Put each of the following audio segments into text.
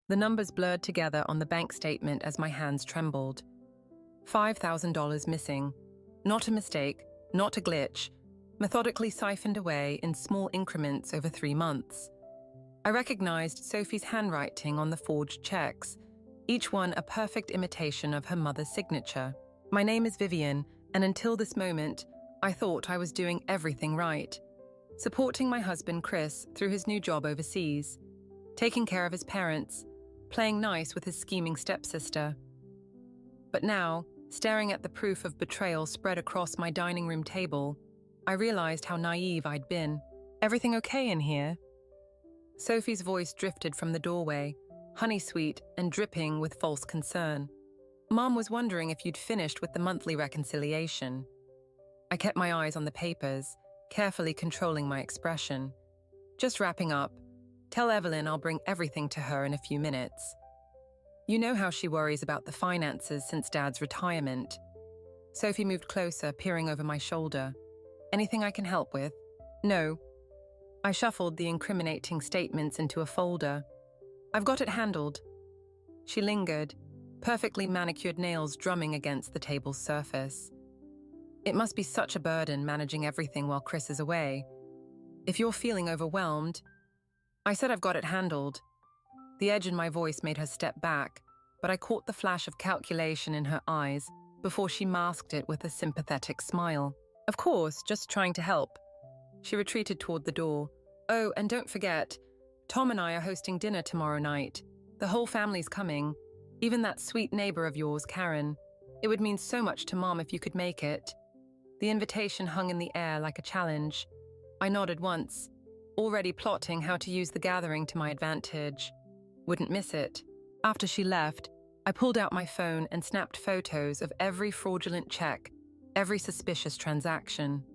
The numbers blurred together on the bank statement as my hands trembled. $5,000 missing. Not a mistake, not a glitch, methodically siphoned away in small increments over 3 months. I recognized Sophie's handwriting on the forged checks, each one a perfect imitation of her mother's signature. My name is Vivian, and until this moment, I thought I was doing everything right. Supporting my husband Chris through his new job overseas, taking care of his parents, playing nice with his scheming stepsister. But now, staring at the proof of betrayal spread across my dining room table, I realized how naive I'd been. "Everything okay in here?" Sophie's voice drifted from the doorway, honey-sweet and dripping with false concern. "Mom was wondering if you'd finished with the monthly reconciliation." I kept my eyes on the papers, carefully controlling my expression. "Just wrapping up. Tell Evelyn I'll bring everything to her in a few minutes. You know how she worries about the finances since Dad's retirement." Sophie moved closer, peering over my shoulder. "Anything I can help with?" "No." I shuffled the incriminating statements into a folder. "I've got it handled." She lingered, perfectly manicured nails drumming against the table's surface. "It must be such a burden managing everything while Chris is away. If you're feeling overwhelmed..." I said I've got it handled. The edge in my voice made her step back, but I caught the flash of calculation in her eyes before she masked it with a sympathetic smile. "Of course, just trying to help." She retreated toward the door. "Oh, and don't forget, Tom and I are hosting dinner tomorrow night. The whole family's coming. Even that sweet neighbor of yours, Karen. It would mean so much to Mom if you could make it." The invitation hung in the air like a challenge. I nodded once, already plotting how to use the gathering to my advantage. Wouldn't miss it. After she left, I pulled out my phone and snapped photos of every fraudulent check, every suspicious transaction.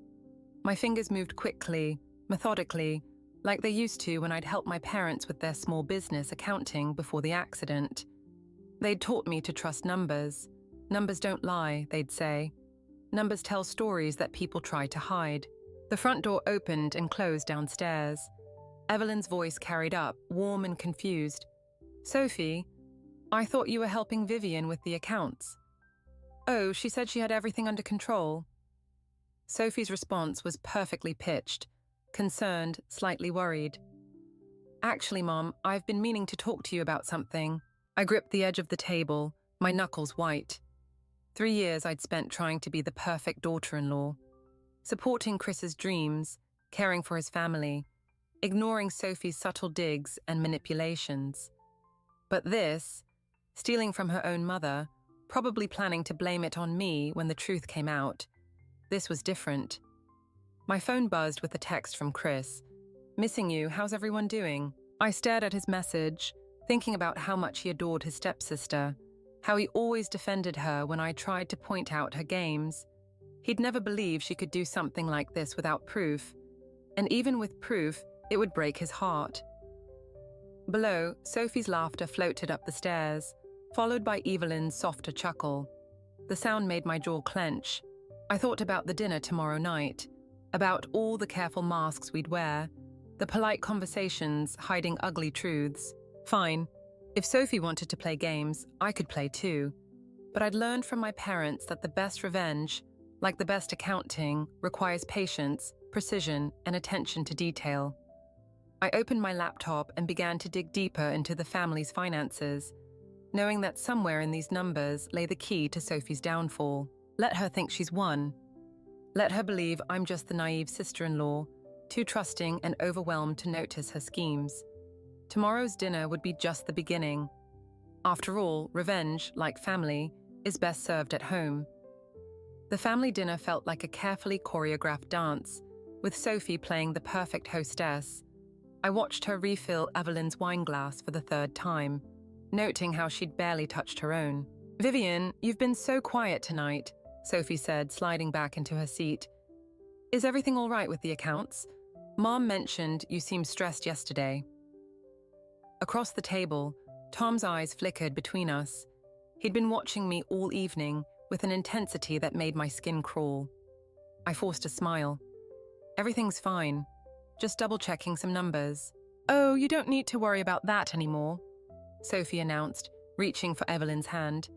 My fingers moved quickly, methodically, like they used to when I'd helped my parents with their small business accounting before the accident. They'd taught me to trust numbers. Numbers don't lie, they'd say. Numbers tell stories that people try to hide. The front door opened and closed downstairs. Evelyn's voice carried up, warm and confused. "Sophie, I thought you were helping Vivian with the accounts." "Oh, she said she had everything under control." Sophie's response was perfectly pitched, concerned, slightly worried. "Actually, Mom, I've been meaning to talk to you about something." I gripped the edge of the table, my knuckles white. 3 years I'd spent trying to be the perfect daughter-in-law, supporting Chris's dreams, caring for his family, ignoring Sophie's subtle digs and manipulations. But this, stealing from her own mother, probably planning to blame it on me when the truth came out, this was different. My phone buzzed with a text from Chris. "Missing you, how's everyone doing?" I stared at his message, thinking about how much he adored his stepsister, how he always defended her when I tried to point out her games. He'd never believed she could do something like this without proof, and even with proof, it would break his heart. Below, Sophie's laughter floated up the stairs, followed by Evelyn's softer chuckle. The sound made my jaw clench. I thought about the dinner tomorrow night, about all the careful masks we'd wear, the polite conversations hiding ugly truths. Fine. If Sophie wanted to play games, I could play too. But I'd learned from my parents that the best revenge, like the best accounting, requires patience, precision, and attention to detail. I opened my laptop and began to dig deeper into the family's finances, knowing that somewhere in these numbers lay the key to Sophie's downfall. Let her think she's won. Let her believe I'm just the naive sister-in-law, too trusting and overwhelmed to notice her schemes. Tomorrow's dinner would be just the beginning. After all, revenge, like family, is best served at home. The family dinner felt like a carefully choreographed dance, with Sophie playing the perfect hostess. I watched her refill Evelyn's wine glass for the 3rd time, noting how she'd barely touched her own. "Vivian, you've been so quiet tonight," Sophie said, sliding back into her seat. "Is everything all right with the accounts? Mom mentioned you seemed stressed yesterday." Across the table, Tom's eyes flickered between us. He'd been watching me all evening with an intensity that made my skin crawl. I forced a smile. "Everything's fine. Just double-checking some numbers." "Oh, you don't need to worry about that anymore." Sophie announced, reaching for Evelyn's hand.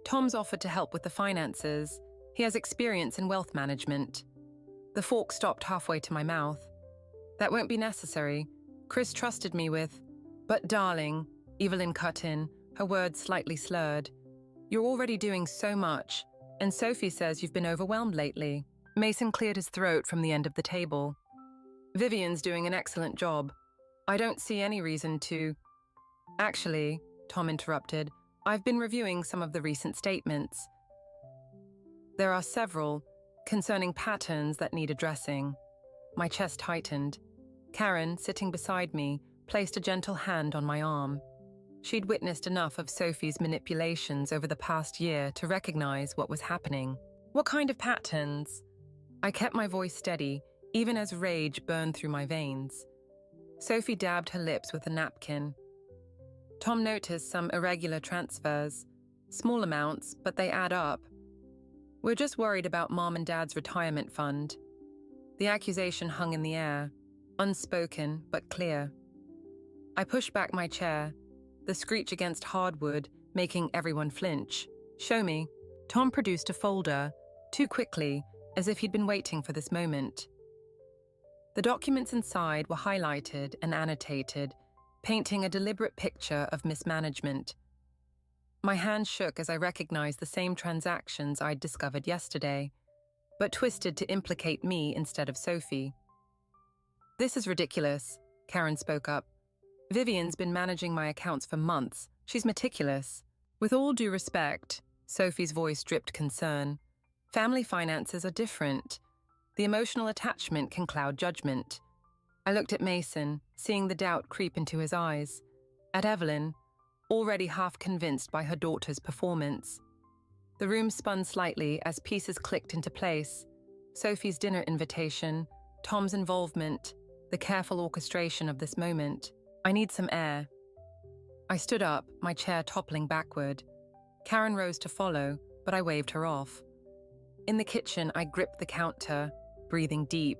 Tom's offered to help with the finances. He has experience in wealth management. The fork stopped halfway to my mouth. That won't be necessary. Chris trusted me with... But darling, Evelyn cut in, her words slightly slurred. You're already doing so much, and Sophie says you've been overwhelmed lately. Mason cleared his throat from the end of the table. Vivian's doing an excellent job. I don't see any reason to... Actually, Tom interrupted, I've been reviewing some of the recent statements. There are several concerning patterns that need addressing. My chest tightened. Karen, sitting beside me, placed a gentle hand on my arm. She'd witnessed enough of Sophie's manipulations over the past year to recognize what was happening. What kind of patterns? I kept my voice steady, even as rage burned through my veins. Sophie dabbed her lips with a napkin. Tom noticed some irregular transfers. Small amounts, but they add up. We're just worried about Mom and Dad's retirement fund. The accusation hung in the air, unspoken but clear. I pushed back my chair, the screech against hardwood making everyone flinch. Show me. Tom produced a folder, too quickly, as if he'd been waiting for this moment. The documents inside were highlighted and annotated, painting a deliberate picture of mismanagement. My hand shook as I recognized the same transactions I'd discovered yesterday, but twisted to implicate me instead of Sophie. This is ridiculous, Karen spoke up. Vivian's been managing my accounts for months. She's meticulous. With all due respect, Sophie's voice dripped concern. Family finances are different. The emotional attachment can cloud judgment. I looked at Mason, seeing the doubt creep into his eyes. At Evelyn, already half convinced by her daughter's performance. The room spun slightly as pieces clicked into place. Sophie's dinner invitation, Tom's involvement, the careful orchestration of this moment. I need some air. I stood up, my chair toppling backward. Karen rose to follow, but I waved her off. In the kitchen, I gripped the counter, breathing deep.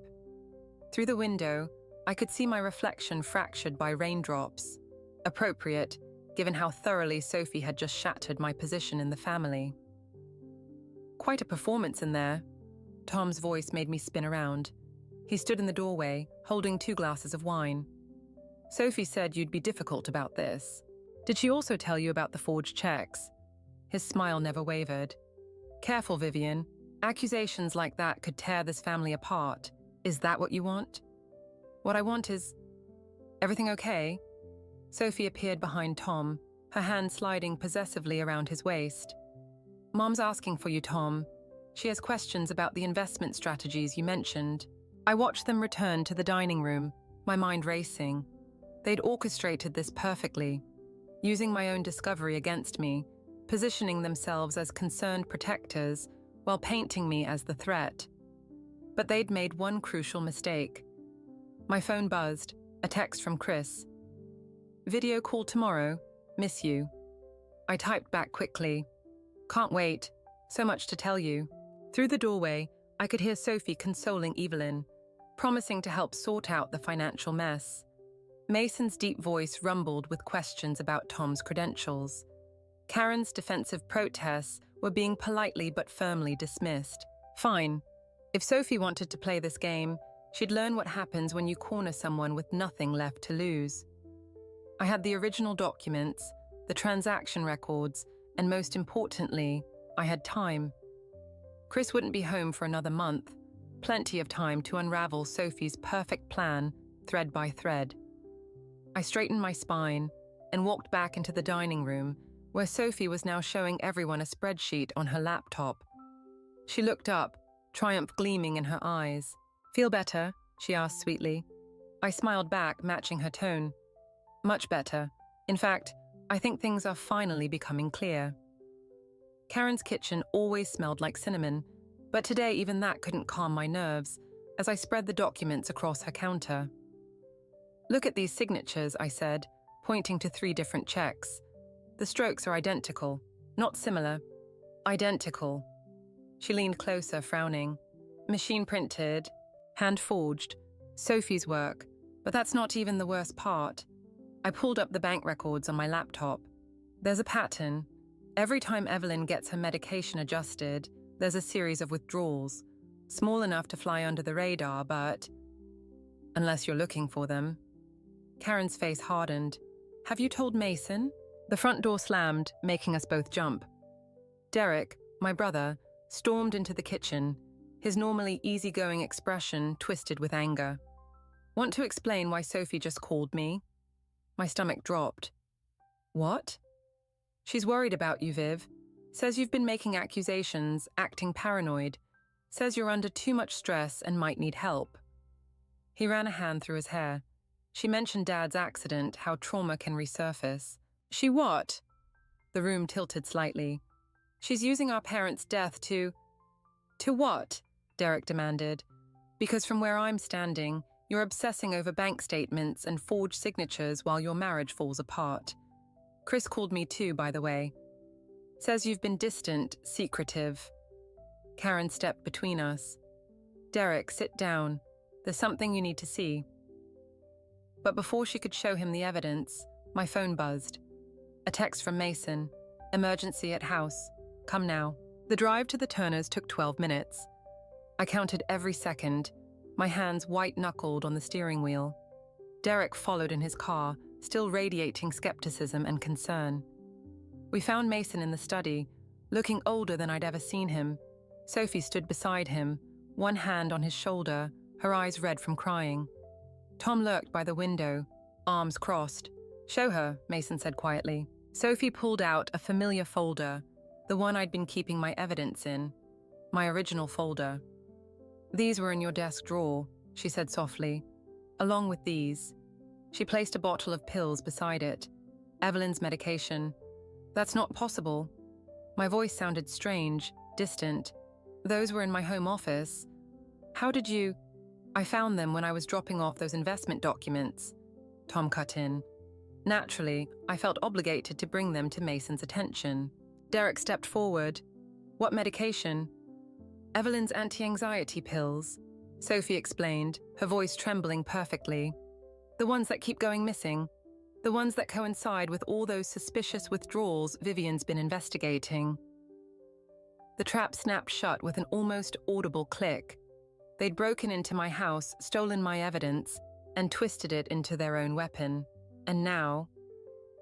Through the window, I could see my reflection fractured by raindrops. Appropriate, given how thoroughly Sophie had just shattered my position in the family. Quite a performance in there. Tom's voice made me spin around. He stood in the doorway, holding 2 glasses of wine. Sophie said you'd be difficult about this. Did she also tell you about the forged checks? His smile never wavered. Careful, Vivian. Accusations like that could tear this family apart. Is that what you want? What I want is... Everything okay? Sophie appeared behind Tom, her hand sliding possessively around his waist. Mom's asking for you, Tom. She has questions about the investment strategies you mentioned. I watched them return to the dining room, my mind racing. They'd orchestrated this perfectly, using my own discovery against me, positioning themselves as concerned protectors while painting me as the threat. But they'd made one crucial mistake. My phone buzzed, a text from Chris. Video call tomorrow. Miss you. I typed back quickly. Can't wait. So much to tell you. Through the doorway, I could hear Sophie consoling Evelyn, promising to help sort out the financial mess. Mason's deep voice rumbled with questions about Tom's credentials. Karen's defensive protests were being politely but firmly dismissed. Fine. If Sophie wanted to play this game, she'd learn what happens when you corner someone with nothing left to lose. I had the original documents, the transaction records, and most importantly, I had time. Chris wouldn't be home for another month, plenty of time to unravel Sophie's perfect plan, thread by thread. I straightened my spine and walked back into the dining room, where Sophie was now showing everyone a spreadsheet on her laptop. She looked up, triumph gleaming in her eyes. Feel better? She asked sweetly. I smiled back, matching her tone. Much better. In fact, I think things are finally becoming clear. Karen's kitchen always smelled like cinnamon, but today even that couldn't calm my nerves as I spread the documents across her counter. Look at these signatures, I said, pointing to 3 different checks. The strokes are identical, not similar. Identical. She leaned closer, frowning. Machine printed, hand forged, Sophie's work, but that's not even the worst part. I pulled up the bank records on my laptop. There's a pattern. Every time Evelyn gets her medication adjusted, there's a series of withdrawals, small enough to fly under the radar, but unless you're looking for them. Karen's face hardened. Have you told Mason? The front door slammed, making us both jump. Derek, my brother, stormed into the kitchen, his normally easygoing expression twisted with anger. Want to explain why Sophie just called me? My stomach dropped. What? She's worried about you, Viv. Says you've been making accusations, acting paranoid. Says you're under too much stress and might need help. He ran a hand through his hair. She mentioned Dad's accident, how trauma can resurface. She what? The room tilted slightly. She's using our parents' death to... To what? Derek demanded. Because from where I'm standing, you're obsessing over bank statements and forged signatures while your marriage falls apart. Chris called me too, by the way. Says you've been distant, secretive. Karen stepped between us. Derek, sit down. There's something you need to see. But before she could show him the evidence, my phone buzzed. A text from Mason. Emergency at house. Come now. The drive to the Turners took 12 minutes. I counted every second, my hands white-knuckled on the steering wheel. Derek followed in his car, still radiating skepticism and concern. We found Mason in the study, looking older than I'd ever seen him. Sophie stood beside him, one hand on his shoulder, her eyes red from crying. Tom lurked by the window, arms crossed. Show her, Mason said quietly. Sophie pulled out a familiar folder, the one I'd been keeping my evidence in, my original folder. These were in your desk drawer, she said softly. Along with these. She placed a bottle of pills beside it. Evelyn's medication. That's not possible. My voice sounded strange, distant. Those were in my home office. How did you... I found them when I was dropping off those investment documents. Tom cut in. Naturally, I felt obligated to bring them to Mason's attention. Derek stepped forward. What medication? Evelyn's anti-anxiety pills, Sophie explained, her voice trembling perfectly. The ones that keep going missing. The ones that coincide with all those suspicious withdrawals Vivian's been investigating. The trap snapped shut with an almost audible click. They'd broken into my house, stolen my evidence, and twisted it into their own weapon. And now...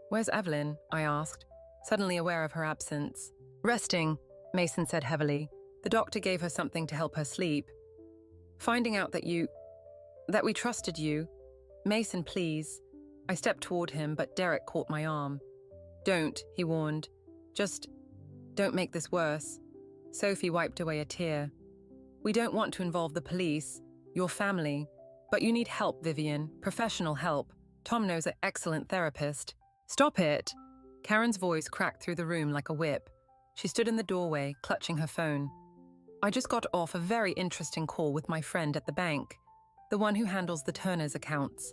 Where's Evelyn? I asked, suddenly aware of her absence. Resting, Mason said heavily. The doctor gave her something to help her sleep. Finding out that we trusted you. Mason, please. I stepped toward him, but Derek caught my arm. Don't, he warned. Just don't make this worse. Sophie wiped away a tear. We don't want to involve the police, your family, but you need help, Vivian, professional help. Tom knows an excellent therapist. Stop it! Karen's voice cracked through the room like a whip. She stood in the doorway, clutching her phone. I just got off a very interesting call with my friend at the bank, the one who handles the Turners' accounts.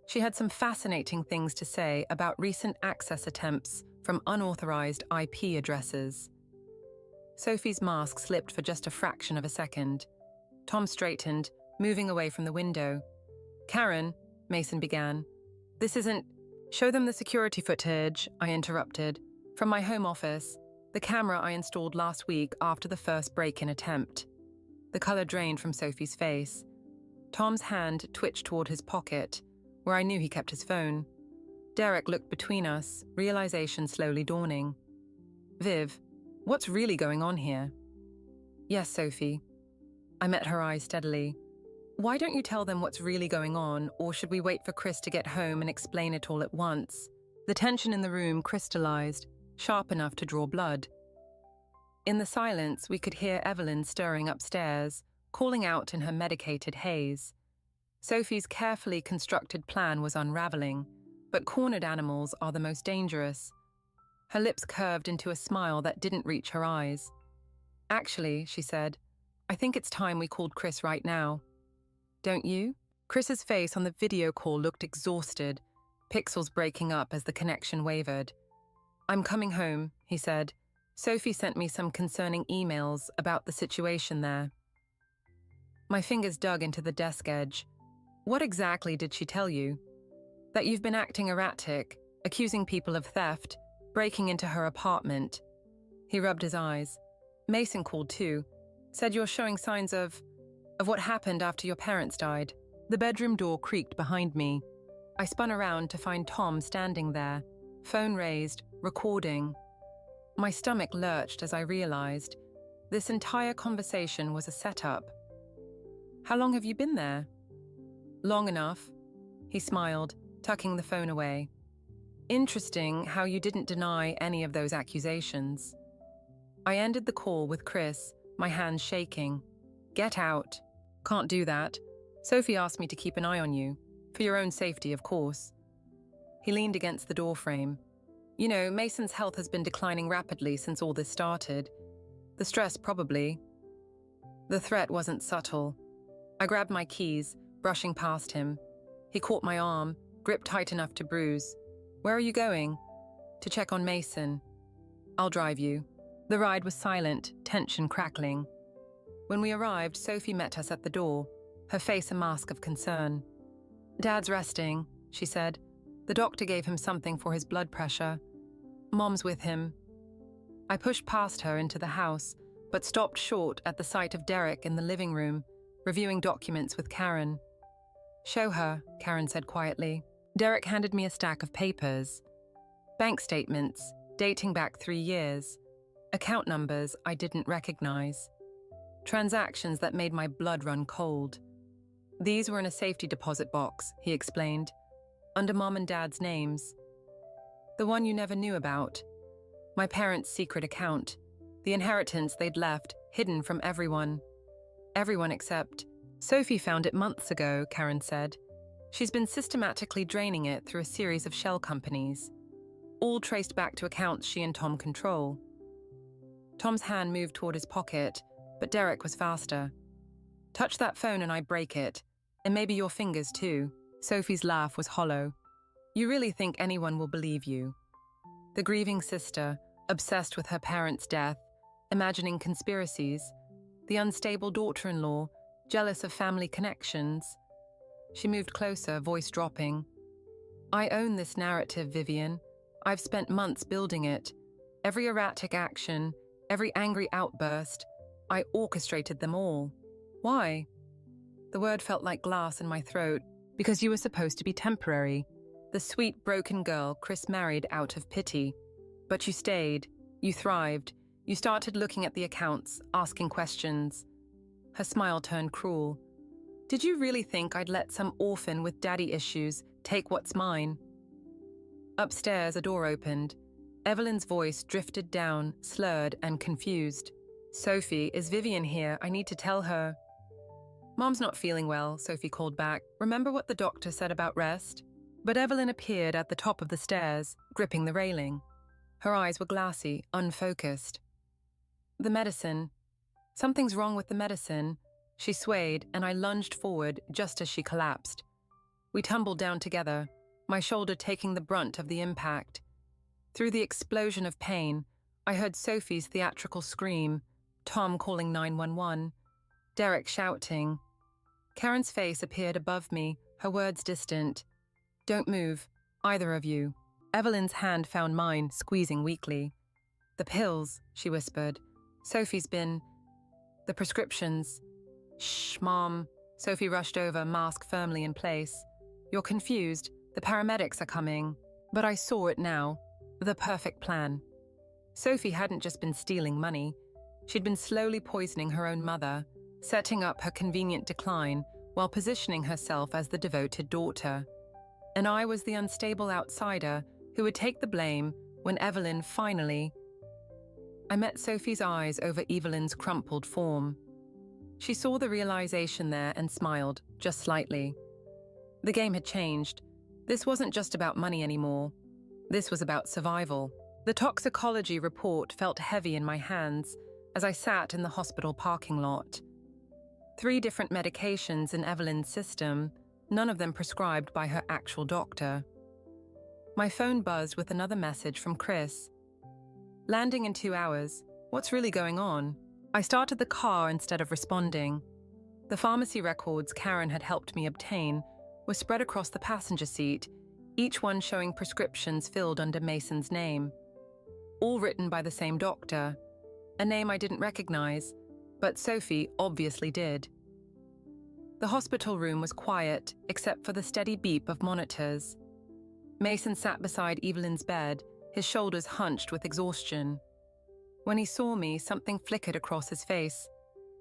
She had some fascinating things to say about recent access attempts from unauthorized IP addresses. Sophie's mask slipped for just a fraction of a second. Tom straightened, moving away from the window. Karen, Mason began. This isn't... Show them the security footage, I interrupted. From my home office, the camera I installed last week after the first break-in attempt. The color drained from Sophie's face. Tom's hand twitched toward his pocket, where I knew he kept his phone. Derek looked between us, realization slowly dawning. Viv, what's really going on here? Yes, Sophie. I met her eyes steadily. Why don't you tell them what's really going on, or should we wait for Chris to get home and explain it all at once? The tension in the room crystallized, sharp enough to draw blood. In the silence, we could hear Evelyn stirring upstairs, calling out in her medicated haze. Sophie's carefully constructed plan was unraveling, but cornered animals are the most dangerous. Her lips curved into a smile that didn't reach her eyes. Actually, she said, I think it's time we called Chris right now. Don't you? Chris's face on the video call looked exhausted, pixels breaking up as the connection wavered. I'm coming home, he said. Sophie sent me some concerning emails about the situation there. My fingers dug into the desk edge. What exactly did she tell you? That you've been acting erratic, accusing people of theft, breaking into her apartment. He rubbed his eyes. Mason called too. Said you're showing signs of what happened after your parents died. The bedroom door creaked behind me. I spun around to find Tom standing there, phone raised, recording. My stomach lurched as I realized this entire conversation was a setup. How long have you been there? Long enough, he smiled, tucking the phone away. Interesting how you didn't deny any of those accusations. I ended the call with Chris, my hands shaking. Get out. Can't do that. Sophie asked me to keep an eye on you. For your own safety, of course. He leaned against the doorframe. You know, Mason's health has been declining rapidly since all this started. The stress, probably. The threat wasn't subtle. I grabbed my keys, brushing past him. He caught my arm, gripped tight enough to bruise. Where are you going? To check on Mason. I'll drive you. The ride was silent, tension crackling. When we arrived, Sophie met us at the door, her face a mask of concern. Dad's resting, she said. The doctor gave him something for his blood pressure. Mom's with him. I pushed past her into the house, but stopped short at the sight of Derek in the living room, reviewing documents with Karen. Show her, Karen said quietly. Derek handed me a stack of papers. Bank statements, dating back 3 years. Account numbers I didn't recognize. Transactions that made my blood run cold. These were in a safety deposit box, he explained, under Mom and Dad's names. The one you never knew about. My parents' secret account. The inheritance they'd left, hidden from everyone. Everyone except... Sophie found it months ago, Karen said. She's been systematically draining it through a series of shell companies, all traced back to accounts she and Tom control. Tom's hand moved toward his pocket, but Derek was faster. Touch that phone and I break it, and maybe your fingers too. Sophie's laugh was hollow. You really think anyone will believe you? The grieving sister, obsessed with her parents' death, imagining conspiracies. The unstable daughter-in-law, jealous of family connections. She moved closer, voice dropping. I own this narrative, Vivian. I've spent months building it. Every erratic action, every angry outburst, I orchestrated them all. Why? The word felt like glass in my throat, because you were supposed to be temporary. The sweet, broken girl Chris married out of pity. But you stayed. You thrived. You started looking at the accounts, asking questions. Her smile turned cruel. Did you really think I'd let some orphan with daddy issues take what's mine? Upstairs, a door opened. Evelyn's voice drifted down, slurred and confused. Sophie, is Vivian here? I need to tell her. Mom's not feeling well, Sophie called back. Remember what the doctor said about rest? But Evelyn appeared at the top of the stairs, gripping the railing. Her eyes were glassy, unfocused. The medicine. Something's wrong with the medicine. She swayed, and I lunged forward just as she collapsed. We tumbled down together, my shoulder taking the brunt of the impact. Through the explosion of pain, I heard Sophie's theatrical scream, Tom calling 911, Derek shouting. Karen's face appeared above me, her words distant. Don't move, either of you. Evelyn's hand found mine, squeezing weakly. The pills, she whispered. Sophie's been... The prescriptions... Shh, Mom. Sophie rushed over, mask firmly in place. You're confused. The paramedics are coming. But I saw it now. The perfect plan. Sophie hadn't just been stealing money. She'd been slowly poisoning her own mother, setting up her convenient decline while positioning herself as the devoted daughter. And I was the unstable outsider who would take the blame when Evelyn finally... I met Sophie's eyes over Evelyn's crumpled form. She saw the realization there and smiled, just slightly. The game had changed. This wasn't just about money anymore. This was about survival. The toxicology report felt heavy in my hands as I sat in the hospital parking lot. 3 different medications in Evelyn's system, none of them prescribed by her actual doctor. My phone buzzed with another message from Chris. Landing in 2 hours. What's really going on? I started the car instead of responding. The pharmacy records Karen had helped me obtain were spread across the passenger seat, each one showing prescriptions filled under Mason's name. all written by the same doctor, a name I didn't recognize, but Sophie obviously did. The hospital room was quiet, except for the steady beep of monitors. Mason sat beside Evelyn's bed, his shoulders hunched with exhaustion. When he saw me, something flickered across his face.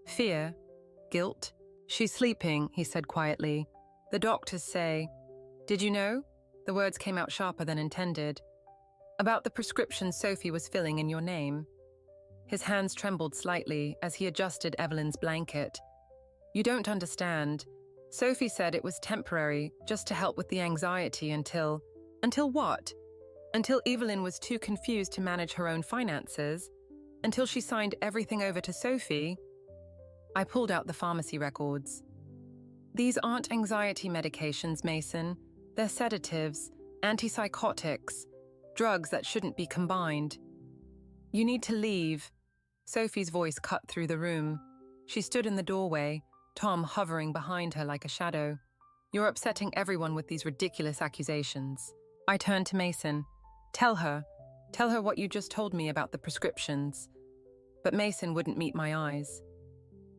Fear? Guilt? "She's sleeping," he said quietly. "The doctors say..." "Did you know?" The words came out sharper than intended. "About the prescription Sophie was filling in your name." His hands trembled slightly as he adjusted Evelyn's blanket. "You don't understand. Sophie said it was temporary, just to help with the anxiety until..." "Until what?" "Until Evelyn was too confused to manage her own finances. Until she signed everything over to Sophie." I pulled out the pharmacy records. "These aren't anxiety medications, Mason. They're sedatives, antipsychotics, drugs that shouldn't be combined. You need to leave." Sophie's voice cut through the room. She stood in the doorway, Tom hovering behind her like a shadow. "You're upsetting everyone with these ridiculous accusations." I turned to Mason. Tell her what you just told me about the prescriptions." But Mason wouldn't meet my eyes.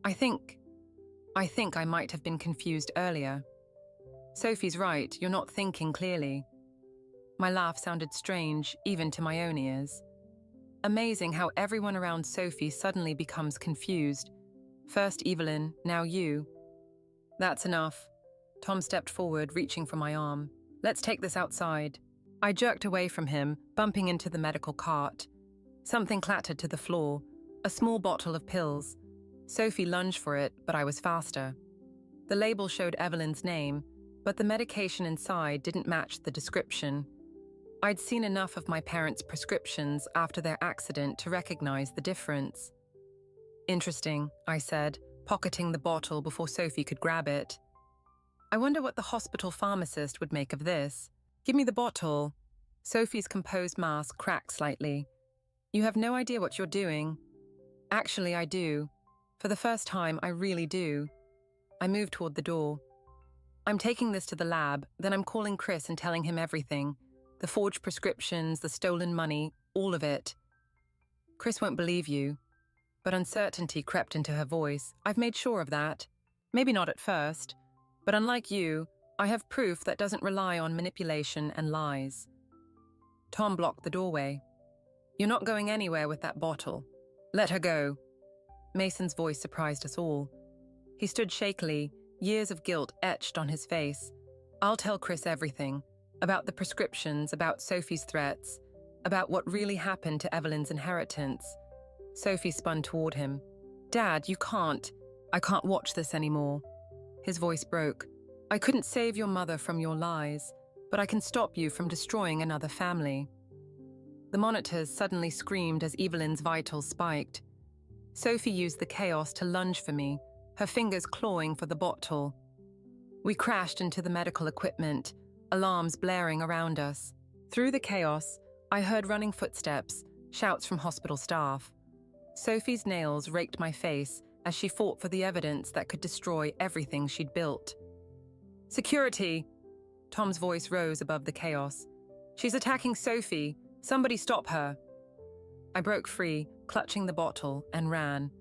I think I might have been confused earlier. Sophie's right, you're not thinking clearly." My laugh sounded strange, even to my own ears. Amazing how everyone around Sophie suddenly becomes confused. First Evelyn, now you. "That's enough." Tom stepped forward, reaching for my arm. "Let's take this outside." I jerked away from him, bumping into the medical cart. Something clattered to the floor, a small bottle of pills. Sophie lunged for it, but I was faster. The label showed Evelyn's name, but the medication inside didn't match the description. I'd seen enough of my parents' prescriptions after their accident to recognize the difference. "Interesting," I said, pocketing the bottle before Sophie could grab it. "I wonder what the hospital pharmacist would make of this. Give me the bottle." Sophie's composed mask cracked slightly. "You have no idea what you're doing." "Actually, I do. For the first time, I really do." I moved toward the door. "I'm taking this to the lab, then I'm calling Chris and telling him everything. The forged prescriptions, the stolen money, all of it." "Chris won't believe you." But uncertainty crept into her voice. "I've made sure of that. Maybe not at first, but unlike you, I have proof that doesn't rely on manipulation and lies." Tom blocked the doorway. "You're not going anywhere with that bottle. Let her go." Mason's voice surprised us all. He stood shakily, years of guilt etched on his face. "I'll tell Chris everything. About the prescriptions, about Sophie's threats, about what really happened to Evelyn's inheritance." Sophie spun toward him. "Dad, you can't. I can't watch this anymore." His voice broke. "I couldn't save your mother from your lies, but I can stop you from destroying another family." The monitors suddenly screamed as Evelyn's vitals spiked. Sophie used the chaos to lunge for me, her fingers clawing for the bottle. We crashed into the medical equipment, alarms blaring around us. Through the chaos, I heard running footsteps, shouts from hospital staff. Sophie's nails raked my face as she fought for the evidence that could destroy everything she'd built. "Security!" Tom's voice rose above the chaos. "She's attacking Sophie. Somebody stop her." I broke free, clutching the bottle, and ran.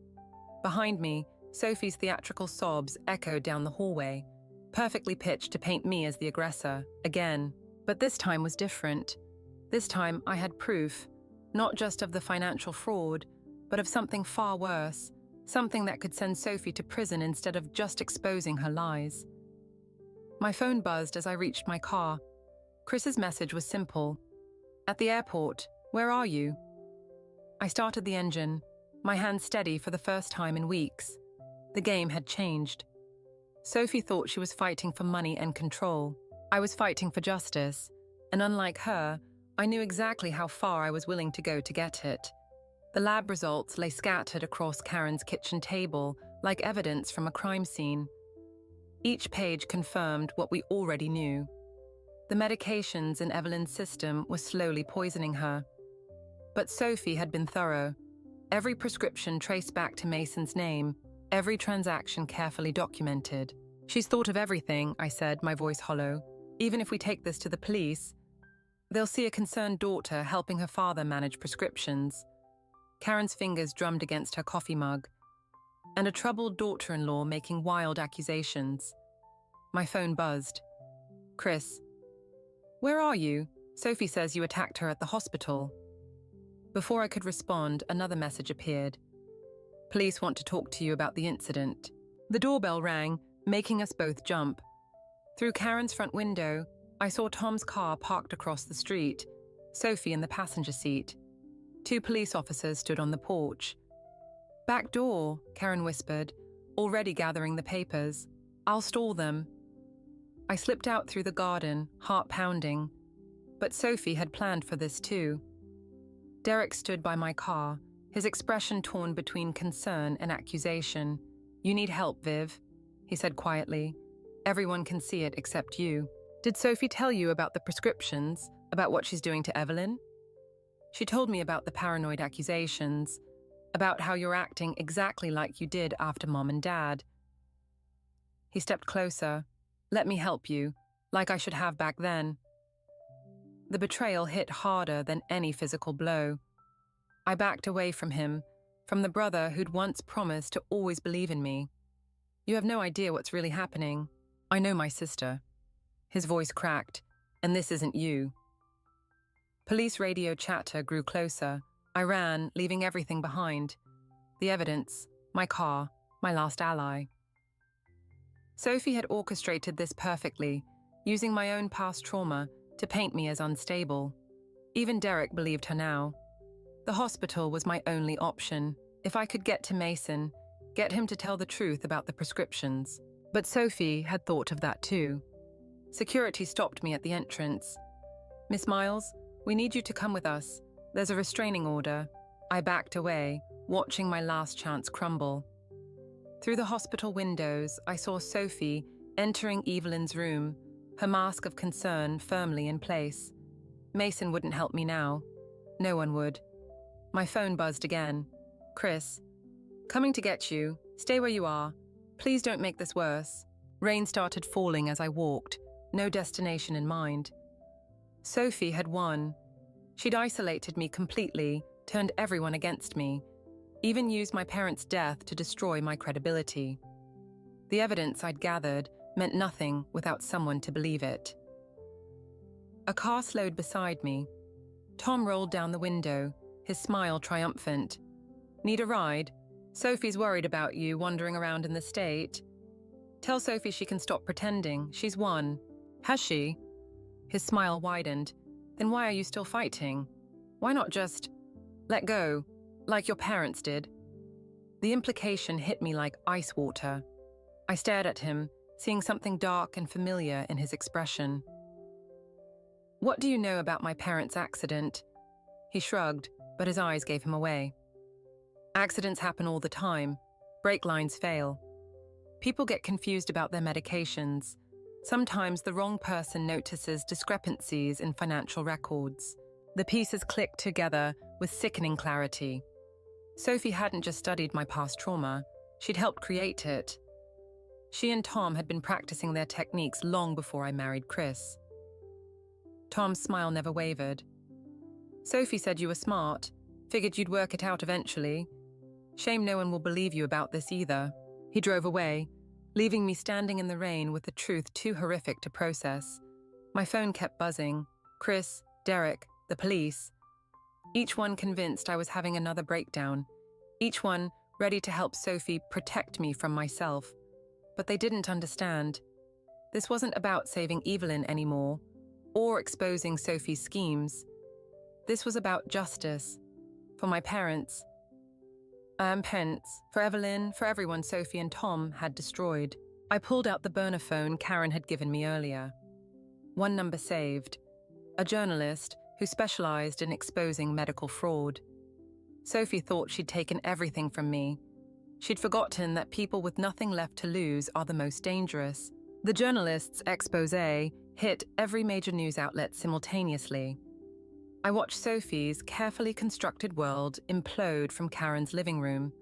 Behind me, Sophie's theatrical sobs echoed down the hallway, perfectly pitched to paint me as the aggressor, again. But this time was different. This time I had proof, not just of the financial fraud, but of something far worse, something that could send Sophie to prison instead of just exposing her lies. My phone buzzed as I reached my car. Chris's message was simple. "At the airport. Where are you?" I started the engine, my hands steady for the first time in weeks. The game had changed. Sophie thought she was fighting for money and control. I was fighting for justice, and unlike her, I knew exactly how far I was willing to go to get it. The lab results lay scattered across Karen's kitchen table like evidence from a crime scene. Each page confirmed what we already knew. The medications in Evelyn's system were slowly poisoning her. But Sophie had been thorough. Every prescription traced back to Mason's name, every transaction carefully documented. "She's thought of everything," I said, my voice hollow. "Even if we take this to the police..." They'll see a concerned daughter helping her father manage prescriptions. Karen's fingers drummed against her coffee mug. And a troubled daughter-in-law making wild accusations. My phone buzzed. Chris. Where are you? Sophie says you attacked her at the hospital. Before I could respond, another message appeared. Police want to talk to you about the incident. The doorbell rang, making us both jump. Through Karen's front window, I saw Tom's car parked across the street, Sophie in the passenger seat. 2 police officers stood on the porch. Back door, Karen whispered, already gathering the papers. I'll stall them. I slipped out through the garden, heart pounding. But Sophie had planned for this too. Derek stood by my car, his expression torn between concern and accusation. You need help, Viv, he said quietly. Everyone can see it except you. Did Sophie tell you about the prescriptions, about what she's doing to Evelyn? She told me about the paranoid accusations, about how you're acting exactly like you did after Mom and Dad. He stepped closer. Let me help you, like I should have back then. The betrayal hit harder than any physical blow. I backed away from him, from the brother who'd once promised to always believe in me. You have no idea what's really happening. I know my sister. His voice cracked, and this isn't you. Police radio chatter grew closer. I ran, leaving everything behind. The evidence, my car, my last ally. Sophie had orchestrated this perfectly, using my own past trauma to paint me as unstable. Even Derek believed her now. The hospital was my only option. If I could get to Mason, get him to tell the truth about the prescriptions. But Sophie had thought of that too. Security stopped me at the entrance. Miss Miles, we need you to come with us. There's a restraining order. I backed away, watching my last chance crumble. Through the hospital windows, I saw Sophie entering Evelyn's room, her mask of concern firmly in place. Mason wouldn't help me now. No one would. My phone buzzed again. Chris. Coming to get you. Stay where you are. Please don't make this worse. Rain started falling as I walked, no destination in mind. Sophie had won. She'd isolated me completely, turned everyone against me, even used my parents' death to destroy my credibility. The evidence I'd gathered meant nothing without someone to believe it. A car slowed beside me. Tom rolled down the window, his smile triumphant. Need a ride? Sophie's worried about you wandering around in the state. Tell Sophie she can stop pretending. She's won. Has she? His smile widened. Then why are you still fighting? Why not just let go, like your parents did? The implication hit me like ice water. I stared at him, seeing something dark and familiar in his expression. What do you know about my parents' accident? He shrugged, but his eyes gave him away. Accidents happen all the time. Brake lines fail. People get confused about their medications. Sometimes the wrong person notices discrepancies in financial records. The pieces click together with sickening clarity. Sophie hadn't just studied my past trauma, she'd helped create it. She and Tom had been practicing their techniques long before I married Chris. Tom's smile never wavered. Sophie said you were smart, figured you'd work it out eventually. Shame no one will believe you about this either. He drove away, leaving me standing in the rain with the truth too horrific to process. My phone kept buzzing. Chris, Derek, the police. Each one convinced I was having another breakdown. Each one ready to help Sophie protect me from myself. But they didn't understand. This wasn't about saving Evelyn anymore, or exposing Sophie's schemes. This was about justice. For my parents. For Evelyn, for everyone Sophie and Tom had destroyed. I pulled out the burner phone Karen had given me earlier. One number saved. A journalist who specialized in exposing medical fraud. Sophie thought she'd taken everything from me. She'd forgotten that people with nothing left to lose are the most dangerous. The journalist's exposé hit every major news outlet simultaneously. I watched Sophie's carefully constructed world implode from Karen's living room,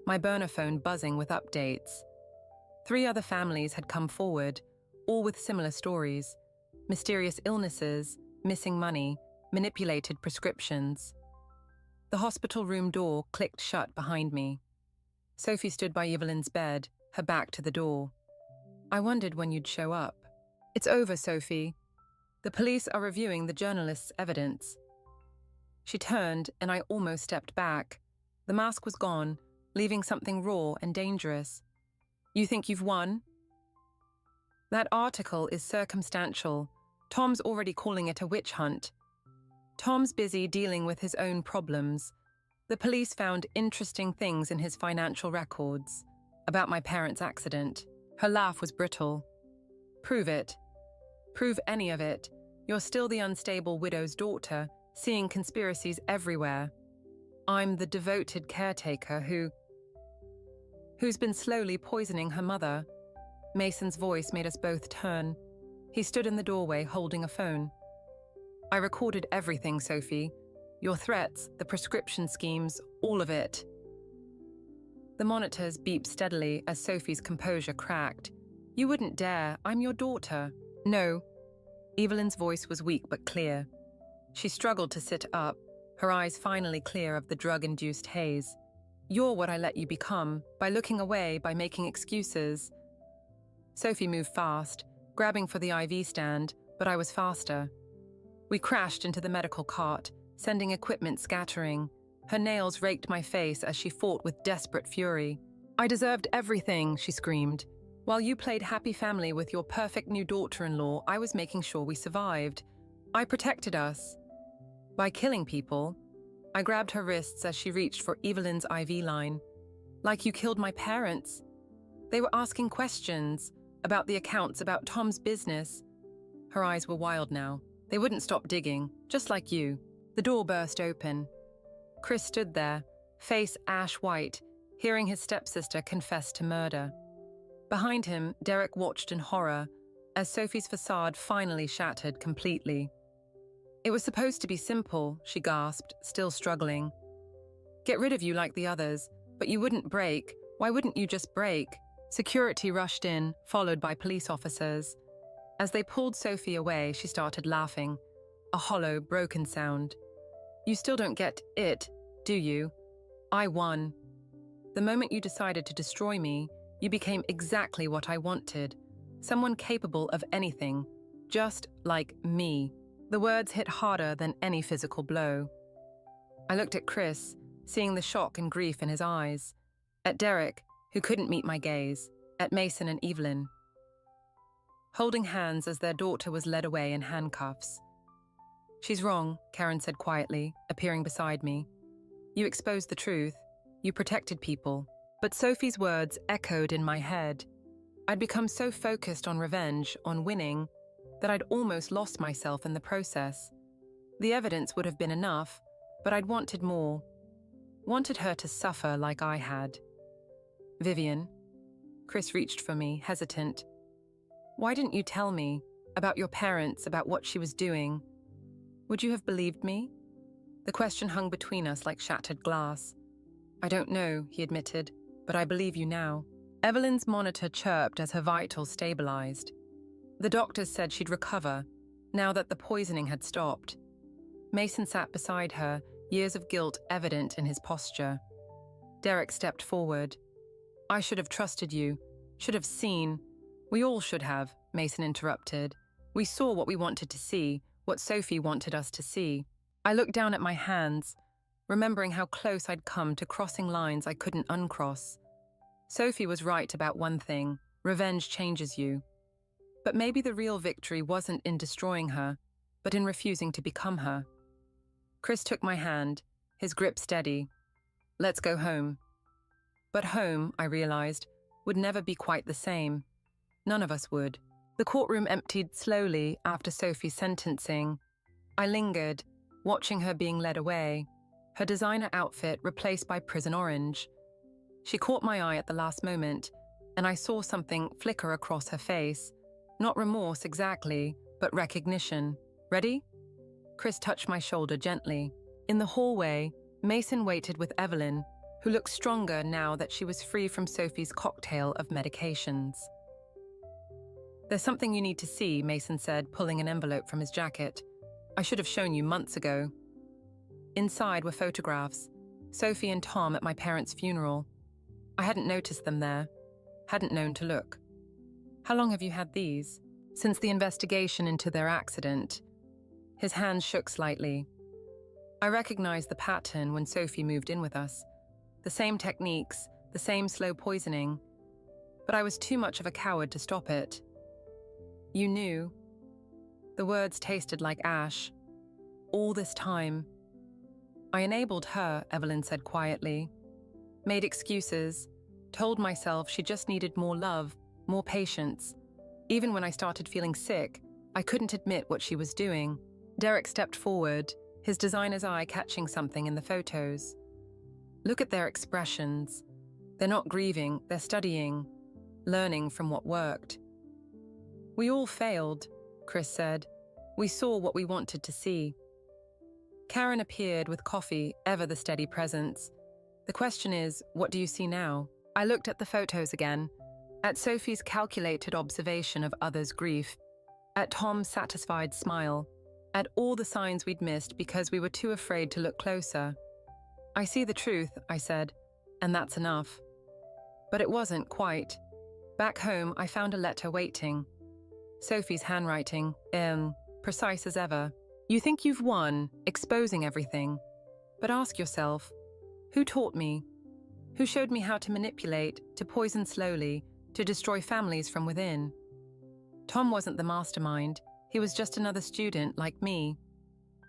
my burner phone buzzing with updates. 3 other families had come forward, all with similar stories. Mysterious illnesses, missing money, manipulated prescriptions. The hospital room door clicked shut behind me. Sophie stood by Evelyn's bed, her back to the door. I wondered when you'd show up. It's over, Sophie. The police are reviewing the journalist's evidence. She turned, and I almost stepped back. The mask was gone, leaving something raw and dangerous. You think you've won? That article is circumstantial. Tom's already calling it a witch hunt. Tom's busy dealing with his own problems. The police found interesting things in his financial records. About my parents' accident. Her laugh was brittle. Prove it. Prove any of it. You're still the unstable widow's daughter, seeing conspiracies everywhere. I'm the devoted caretaker who's been slowly poisoning her mother. Mason's voice made us both turn. He stood in the doorway holding a phone. I recorded everything, Sophie. Your threats, the prescription schemes, all of it. The monitors beeped steadily as Sophie's composure cracked. You wouldn't dare. I'm your daughter. No. Evelyn's voice was weak but clear. She struggled to sit up, her eyes finally clear of the drug-induced haze. You're what I let you become, by looking away, by making excuses. Sophie moved fast, grabbing for the IV stand, but I was faster. We crashed into the medical cart, sending equipment scattering. Her nails raked my face as she fought with desperate fury. I deserved everything, she screamed. While you played happy family with your perfect new daughter-in-law, I was making sure we survived. I protected us. By killing people. I grabbed her wrists as she reached for Evelyn's IV line. Like you killed my parents. They were asking questions about the accounts, about Tom's business. Her eyes were wild now. They wouldn't stop digging, just like you. The door burst open. Chris stood there, face ash white, hearing his stepsister confess to murder. Behind him, Derek watched in horror as Sophie's facade finally shattered completely. It was supposed to be simple, she gasped, still struggling. Get rid of you like the others, but you wouldn't break. Why wouldn't you just break? Security rushed in, followed by police officers. As they pulled Sophie away, she started laughing, a hollow, broken sound. You still don't get it, do you? I won. The moment you decided to destroy me, you became exactly what I wanted. Someone capable of anything, just like me. The words hit harder than any physical blow. I looked at Chris, seeing the shock and grief in his eyes. At Derek, who couldn't meet my gaze. At Mason and Evelyn. Holding hands as their daughter was led away in handcuffs. She's wrong, Karen said quietly, appearing beside me. You exposed the truth. You protected people. But Sophie's words echoed in my head. I'd become so focused on revenge, on winning, that I'd almost lost myself in the process. The evidence would have been enough, but I'd wanted more. Wanted her to suffer like I had. Vivian. Chris reached for me, hesitant. Why didn't you tell me about your parents, about what she was doing? Would you have believed me? The question hung between us like shattered glass. I don't know, he admitted, but I believe you now. Evelyn's monitor chirped as her vitals stabilized. The doctors said she'd recover, now that the poisoning had stopped. Mason sat beside her, years of guilt evident in his posture. Derek stepped forward. I should have trusted you, should have seen. We all should have, Mason interrupted. We saw what we wanted to see, what Sophie wanted us to see. I looked down at my hands, remembering how close I'd come to crossing lines I couldn't uncross. Sophie was right about one thing, revenge changes you. But maybe the real victory wasn't in destroying her, but in refusing to become her. Chris took my hand, his grip steady. Let's go home. But home, I realized, would never be quite the same. None of us would. The courtroom emptied slowly after Sophie's sentencing. I lingered, watching her being led away, her designer outfit replaced by prison orange. She caught my eye at the last moment, and I saw something flicker across her face. Not remorse exactly, but recognition. Ready? Chris touched my shoulder gently. In the hallway, Mason waited with Evelyn, who looked stronger now that she was free from Sophie's cocktail of medications. There's something you need to see, Mason said, pulling an envelope from his jacket. I should have shown you months ago. Inside were photographs, Sophie and Tom at my parents' funeral. I hadn't noticed them there, hadn't known to look. How long have you had these? Since the investigation into their accident. His hands shook slightly. I recognized the pattern when Sophie moved in with us. The same techniques, the same slow poisoning. But I was too much of a coward to stop it. You knew. The words tasted like ash. All this time. I enabled her, Evelyn said quietly. Made excuses. Told myself she just needed more love, more patience. Even when I started feeling sick, I couldn't admit what she was doing. Derek stepped forward, his designer's eye catching something in the photos. Look at their expressions. They're not grieving, they're studying, learning from what worked. We all failed, Chris said. We saw what we wanted to see. Karen appeared with coffee, ever the steady presence. The question is, what do you see now? I looked at the photos again, at Sophie's calculated observation of others' grief, at Tom's satisfied smile, at all the signs we'd missed because we were too afraid to look closer. I see the truth, I said, and that's enough. But it wasn't quite. Back home, I found a letter waiting. Sophie's handwriting, precise as ever. You think you've won, exposing everything. But ask yourself, who taught me? Who showed me how to manipulate, to poison slowly, to destroy families from within? Tom wasn't the mastermind. He was just another student like me.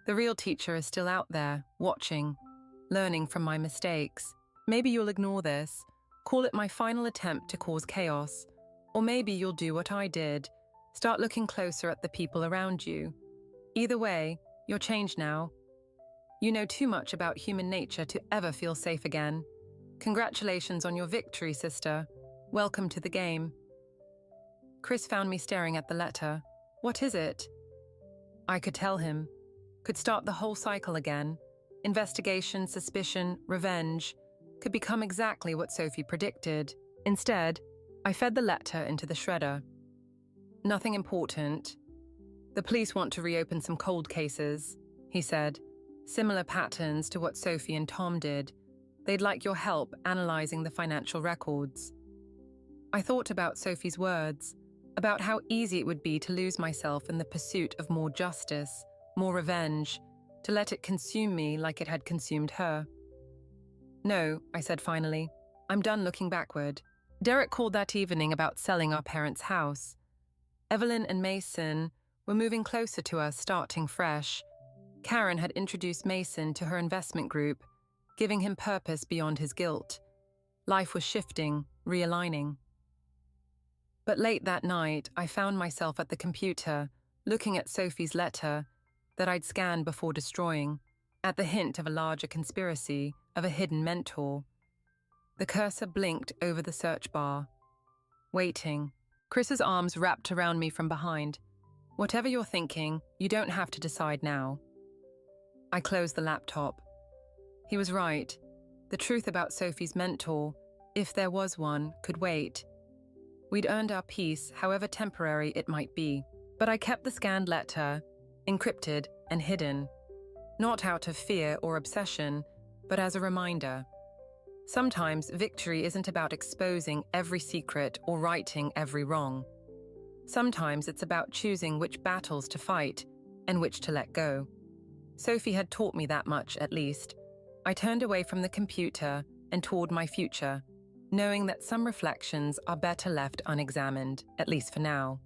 The real teacher is still out there, watching, learning from my mistakes. Maybe you'll ignore this, call it my final attempt to cause chaos. Or maybe you'll do what I did, start looking closer at the people around you. Either way, you're changed now. You know too much about human nature to ever feel safe again. Congratulations on your victory, sister. Welcome to the game. Chris found me staring at the letter. What is it? I could tell him. Could start the whole cycle again. Investigation, suspicion, revenge. Could become exactly what Sophie predicted. Instead, I fed the letter into the shredder. Nothing important. The police want to reopen some cold cases, he said. Similar patterns to what Sophie and Tom did. They'd like your help analyzing the financial records. I thought about Sophie's words, about how easy it would be to lose myself in the pursuit of more justice, more revenge, to let it consume me like it had consumed her. No, I said finally, I'm done looking backward. Derek called that evening about selling our parents' house. Evelyn and Mason were moving closer to us, starting fresh. Karen had introduced Mason to her investment group, giving him purpose beyond his guilt. Life was shifting, realigning. But late that night, I found myself at the computer, looking at Sophie's letter that I'd scanned before destroying, at the hint of a larger conspiracy, of a hidden mentor. The cursor blinked over the search bar. Waiting. Chris's arms wrapped around me from behind. Whatever you're thinking, you don't have to decide now. I closed the laptop. He was right. The truth about Sophie's mentor, if there was one, could wait. We'd earned our peace, however temporary it might be. But I kept the scanned letter, encrypted and hidden. Not out of fear or obsession, but as a reminder. Sometimes victory isn't about exposing every secret or righting every wrong. Sometimes it's about choosing which battles to fight and which to let go. Sophie had taught me that much, at least. I turned away from the computer and toward my future, knowing that some reflections are better left unexamined, at least for now.